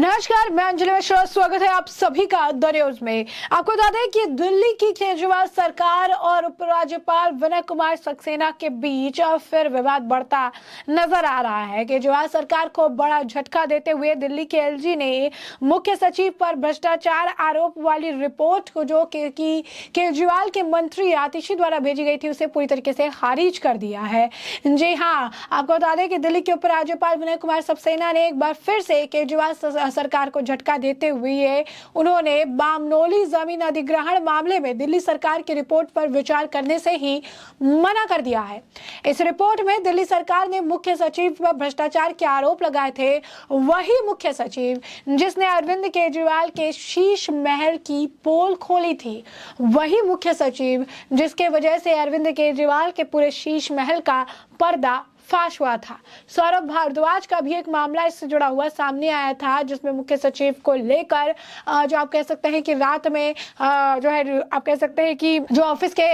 नमस्कार, मैं अंजलि मिश्रा। स्वागत है आप सभी का द न्यूज में। आपको बता दें कि दिल्ली की केजरीवाल सरकार और उपराज्यपाल विनय कुमार सक्सेना के बीच फिर विवाद बढ़ता नजर आ रहा है। केजरीवाल सरकार को बड़ा झटका देते हुए दिल्ली के एलजी ने मुख्य सचिव पर भ्रष्टाचार आरोप वाली रिपोर्ट को जो कि केजरीवाल के मंत्री आतिशी द्वारा भेजी गई थी उसे पूरी तरीके से खारिज कर दिया है। जी हाँ, आपको बता दें कि दिल्ली के उपराज्यपाल विनय कुमार सक्सेना ने एक बार फिर से केजरीवाल सरकार को झटका देते हुए उन्होंने बामनोली जमीन अधिग्रहण मामले में दिल्ली सरकार की रिपोर्ट पर विचार करने से ही मना कर दिया है। इस रिपोर्ट में दिल्ली सरकार ने मुख्य सचिव पर भ्रष्टाचार के आरोप लगाए थे। वही मुख्य सचिव जिसने अरविंद केजरीवाल के शीश महल की पोल खोली थी, वही मुख्य सचिव जिसके वजह से अरविंद केजरीवाल के पूरे शीश महल का पर्दा फाश हुआ था। सौरभ भारद्वाज का भी एक मामला इससे जुड़ा हुआ सामने आया था, जिसमें मुख्य सचिव को लेकर जो आप कह सकते हैं कि रात में जो है आप कह सकते हैं कि जो ऑफिस के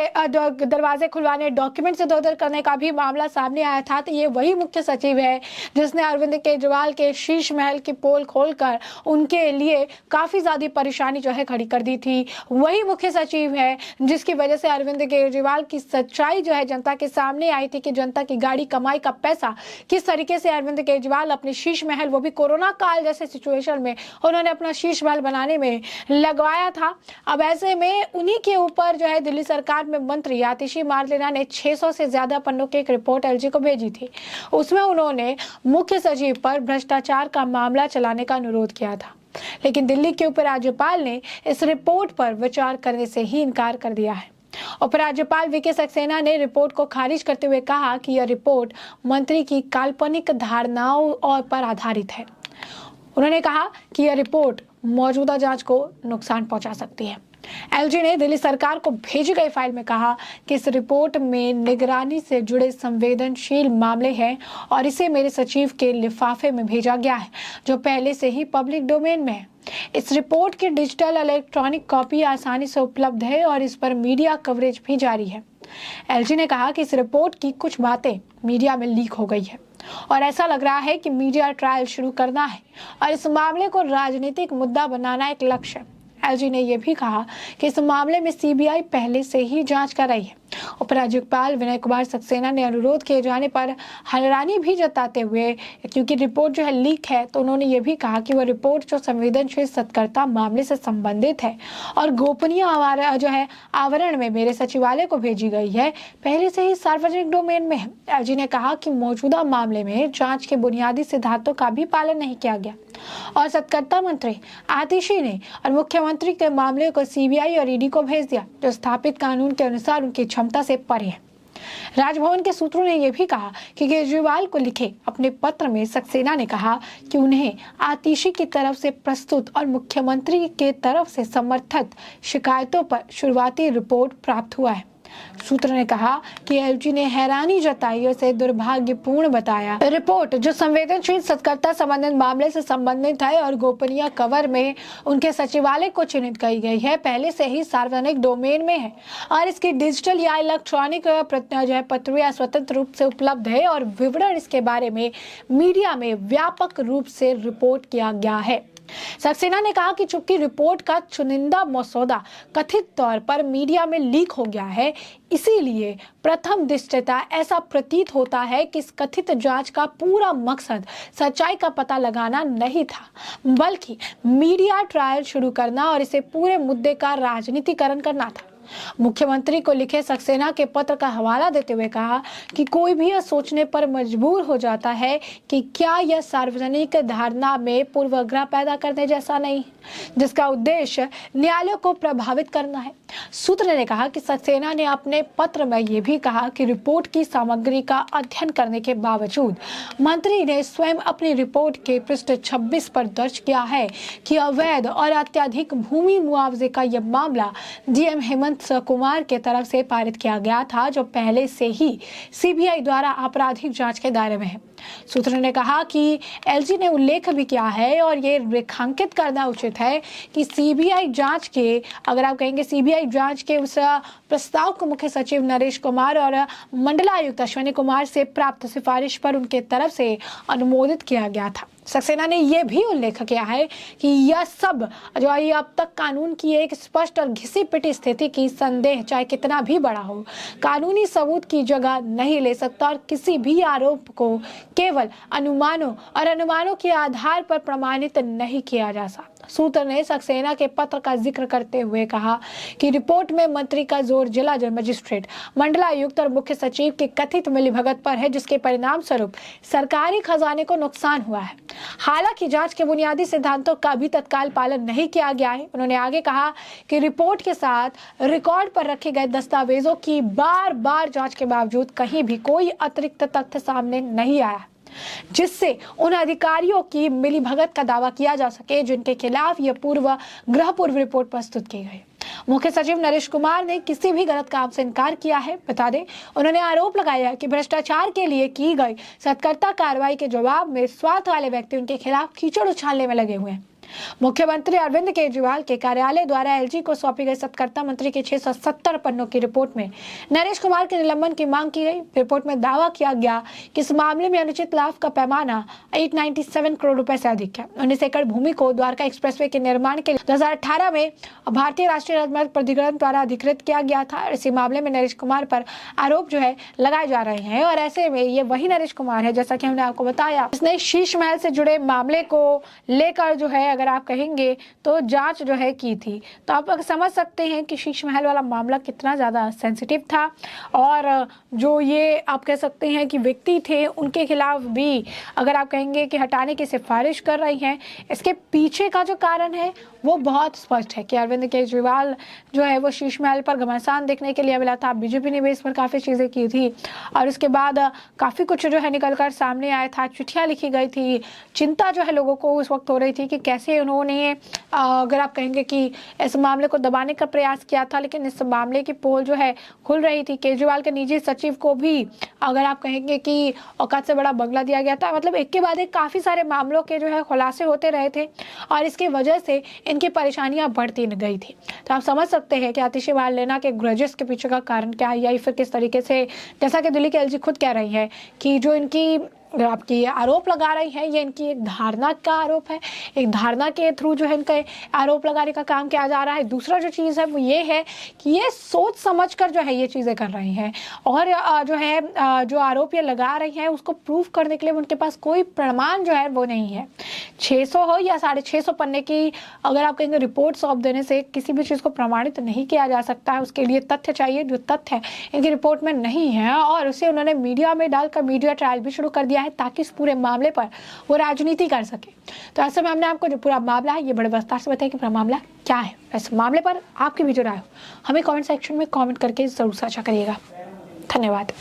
दरवाजे खुलवाने, डॉक्यूमेंट्स इधर-उधर करने का भी मामला सामने आया था। तो ये वही मुख्य सचिव है जिसने अरविंद केजरीवाल के शीश महल की पोल खोलकर उनके लिए काफी ज्यादा परेशानी जो है खड़ी कर दी थी। वही मुख्य सचिव है जिसकी वजह से अरविंद केजरीवाल की सच्चाई जो है जनता के सामने आई थी कि जनता की गाड़ी कमाई का पैसा किस तरीके से अरविंद केजरीवाल अपने शीश महल, वो भी कोरोना काल जैसे सिचुएशन में उन्होंने अपना शीश महल बनाने में लगवाया था। अब ऐसे में उन्हीं के ऊपर जो है दिल्ली सरकार में मंत्री आतिशी मारलेना ने 600 से ज्यादा पन्नों की एक रिपोर्ट एलजी को भेजी थी। उसमें उन्होंने मुख्य सचिव पर भ्रष्टाचार का मामला चलाने का अनुरोध किया था, लेकिन दिल्ली के उपराज्यपाल ने इस रिपोर्ट पर विचार करने से ही इनकार कर दिया है। उपराज्यपाल वीके सक्सेना ने रिपोर्ट को खारिज करते हुए कहा कि यह रिपोर्ट मंत्री की काल्पनिक धारणाओं और पर आधारित है। उन्होंने कहा कि यह रिपोर्ट मौजूदा जांच को नुकसान पहुंचा सकती है। एलजी ने दिल्ली सरकार को भेजी गई फाइल में कहा कि इस रिपोर्ट में निगरानी से जुड़े संवेदनशील मामले हैं और इसे मेरे सचिव के लिफाफे में भेजा गया है, जो पहले से ही पब्लिक डोमेन में है। इस रिपोर्ट की डिजिटल इलेक्ट्रॉनिक कॉपी आसानी से उपलब्ध है और इस पर मीडिया कवरेज भी जारी है। एलजी ने कहा कि इस रिपोर्ट की कुछ बातें मीडिया में लीक हो गई है और ऐसा लग रहा है कि मीडिया ट्रायल शुरू करना है और इस मामले को राजनीतिक मुद्दा बनाना एक लक्ष्य है। एलजी ने यह भी कहा कि इस मामले में सीबीआई पहले से ही जांच कर रही है। उपराज्यपाल विनय कुमार सक्सेना ने अनुरोध किए जाने पर हैरानी भी जताते हुए, क्योंकि रिपोर्ट जो है लीक है, तो उन्होंने ये भी कहा कि वह रिपोर्ट जो संवेदनशील सत्कर्ता मामले से संबंधित है और गोपनीय आवरण में मेरे सचिवालय को भेजी गई है, पहले से ही सार्वजनिक डोमेन में है। एलजी ने कहा कि मौजूदा मामले में जांच के बुनियादी सिद्धांतों का भी पालन नहीं किया गया और सत्कर्ता मंत्री आतिशी ने और मुख्यमंत्री के मामले को सीबीआई और ईडी को भेज दिया, जो स्थापित कानून के अनुसार उनकी क्षमता से परे है। राजभवन के सूत्रों ने यह भी कहा कि केजरीवाल को लिखे अपने पत्र में सक्सेना ने कहा कि उन्हें आतिशी की तरफ से प्रस्तुत और मुख्यमंत्री के तरफ से समर्थित शिकायतों पर शुरुआती रिपोर्ट प्राप्त हुआ है। सूत्र ने कहा कि एलजी ने हैरानी जताई और इसे दुर्भाग्यपूर्ण बताया। रिपोर्ट जो संवेदनशील सत्कर्ता संबंधित मामले से संबंधित है और गोपनीय कवर में उनके सचिवालय को चिन्हित की गई है, पहले से ही सार्वजनिक डोमेन में है और इसकी डिजिटल या इलेक्ट्रॉनिक प्रक्रिया स्वतंत्र रूप से उपलब्ध है और विवरण इसके बारे में मीडिया में व्यापक रूप से रिपोर्ट किया गया है। सक्सेना ने कहा कि चूंकि रिपोर्ट का चुनिंदा मसौदा कथित तौर पर मीडिया में लीक हो गया है, इसीलिए प्रथम दृष्टया ऐसा प्रतीत होता है कि इस कथित जांच का पूरा मकसद सच्चाई का पता लगाना नहीं था, बल्कि मीडिया ट्रायल शुरू करना और इसे पूरे मुद्दे का राजनीतिकरण करना था। मुख्यमंत्री को लिखे सक्सेना के पत्र का हवाला देते हुए कहा कि कोई भी यह सोचने पर मजबूर हो जाता है कि क्या यह सार्वजनिक धारणा में पूर्वाग्रह पैदा करने जैसा नहीं, जिसका उद्देश्य न्यायालय को प्रभावित करना है। सूत्र ने कहा कि सक्सेना ने अपने पत्र में यह भी कहा कि रिपोर्ट की सामग्री का अध्ययन करने के बावजूद मंत्री ने स्वयं अपनी रिपोर्ट के पृष्ठ 26 पर दर्ज किया है कि अवैध और अत्यधिक भूमि मुआवजे का यह मामला डीएम हेमंत कुमार के तरफ से पारित किया गया था, जो पहले से ही सीबीआई द्वारा आपराधिक जांच के दायरे में है। सूत्र ने कहा कि एलजी ने उल्लेख भी किया है और ये रेखांकित करना उचित है कि सीबीआई जांच के, अगर आप कहेंगे सीबीआई जांच के उस प्रस्ताव को मुख्य सचिव नरेश कुमार और मंडलायुक्त अश्विनी कुमार से प्राप्त सिफारिश पर उनके तरफ से अनुमोदित किया गया था। सक्सेना ने यह भी उल्लेख किया है कि यह सब जो है अब तक कानून की एक स्पष्ट और घिसी पिटी स्थिति की संदेह चाहे कितना भी बड़ा हो कानूनी सबूत की जगह नहीं ले सकता और किसी भी आरोप को केवल अनुमानों के आधार पर प्रमाणित नहीं किया जा सकता। सूत्र ने सक्सेना के पत्र का जिक्र करते हुए कहा कि रिपोर्ट में मंत्री का जोर जिला मजिस्ट्रेट, मंडलायुक्त और मुख्य सचिव की कथित मिलीभगत पर है, जिसके परिणाम स्वरूप सरकारी खजाने को नुकसान हुआ है। हालांकि जांच के बुनियादी सिद्धांतों का भी तत्काल पालन नहीं किया गया है। उन्होंने आगे कहा कि रिपोर्ट के साथ रिकॉर्ड पर रखे गए दस्तावेजों की बार-बार जांच के बावजूद कहीं भी कोई अतिरिक्त तथ्य सामने नहीं आया जिससे उन अधिकारियों की मिलीभगत का दावा किया जा सके जिनके खिलाफ यह गृह पूर्व रिपोर्ट प्रस्तुत की गई। मुख्य सचिव नरेश कुमार ने किसी भी गलत काम से इनकार किया है। बता दें, उन्होंने आरोप लगाया कि भ्रष्टाचार के लिए की गई सत्कर्ता कार्रवाई के जवाब में स्वार्थ वाले व्यक्ति उनके खिलाफ कीचड़ उछालने में लगे हुए हैं। मुख्यमंत्री अरविंद केजरीवाल के कार्यालय द्वारा एलजी को सौंपी गई सत्कर्ता मंत्री के 670 पन्नों की रिपोर्ट में नरेश कुमार के निलंबन की मांग की गई। रिपोर्ट में दावा किया गया कि इस मामले में अनुचित लाभ का पैमाना 897 करोड़ रुपए से अधिक है। 19 एकड़ भूमि को द्वारका एक्सप्रेसवे के निर्माण के लिए 2018 में भारतीय राष्ट्रीय राजमार्ग प्राधिकरण द्वारा अधिकृत किया गया था। इसी मामले में नरेश कुमार पर आरोप जो है लगाए जा रहे हैं और ऐसे में ये वही नरेश कुमार है, जैसा कि हमने आपको बताया, इसने शीश महल से जुड़े मामले को लेकर जो है अगर आप कहेंगे तो जांच जो है की थी। तो आप समझ सकते हैं कि शीश महल वाला मामला कितना ज़्यादा सेंसिटिव था और जो ये आप कह सकते हैं कि व्यक्ति थे उनके खिलाफ भी अगर आप कहेंगे कि हटाने की सिफारिश कर रही हैं, इसके पीछे का जो कारण है वो बहुत स्पष्ट है कि अरविंद केजरीवाल जो है वो शीश महल पर घमासान देखने के लिए मिला था। बीजेपी ने भी इस पर काफ़ी चीज़ें की थी और उसके बाद काफ़ी कुछ जो है निकल कर सामने आया था, चिट्ठियाँ लिखी गई थी। चिंता जो है लोगों को उस वक्त हो रही थी कि कैसे उन्होंने अगर आप कहेंगे कि इस मामले को दबाने का प्रयास किया था, लेकिन इस मामले की पोल जो है खुल रही थी। केजरीवाल के निजी सचिव को भी अगर आप कहेंगे कि औकात से बड़ा बंगला दिया गया था। मतलब एक के बाद एक काफ़ी सारे मामलों के जो है खुलासे होते रहे थे और इसकी वजह से इनकी परेशानियां बढ़ती गई थी। तो आप समझ सकते हैं कि आतिशीबाल लेना के ग्रजेस के पीछे का कारण क्या है या फिर किस तरीके से, जैसा कि दिल्ली के एलजी खुद कह रही है कि जो इनकी आपकी आरोप लगा रही है ये इनकी एक धारणा का आरोप है, एक धारणा के थ्रू जो है इनका आरोप लगाने का काम किया जा रहा है। दूसरा जो चीज़ है वो ये है कि ये सोच समझकर जो है ये चीज़ें कर रही हैं और जो है जो आरोप ये लगा रही हैं उसको प्रूफ करने के लिए उनके पास कोई प्रमाण जो है वो नहीं है। 600 हो या 650 पन्ने की अगर आप कहेंगे रिपोर्ट सौंप देने से किसी भी चीज़ को प्रमाणित नहीं किया जा सकता है। उसके लिए तथ्य चाहिए, जो तथ्य इनकी रिपोर्ट में नहीं है और उसे उन्होंने मीडिया में डालकर मीडिया ट्रायल भी शुरू कर दिया है ताकि इस पूरे मामले पर वो राजनीति कर सके। तो ऐसे में हमने आपको जो पूरा मामला है ये बड़े विस्तार से बताया कि पूरा मामला क्या है। इस मामले पर आपकी भी जो राय हो हमें कमेंट सेक्शन में कमेंट करके जरूर साझा करिएगा। धन्यवाद।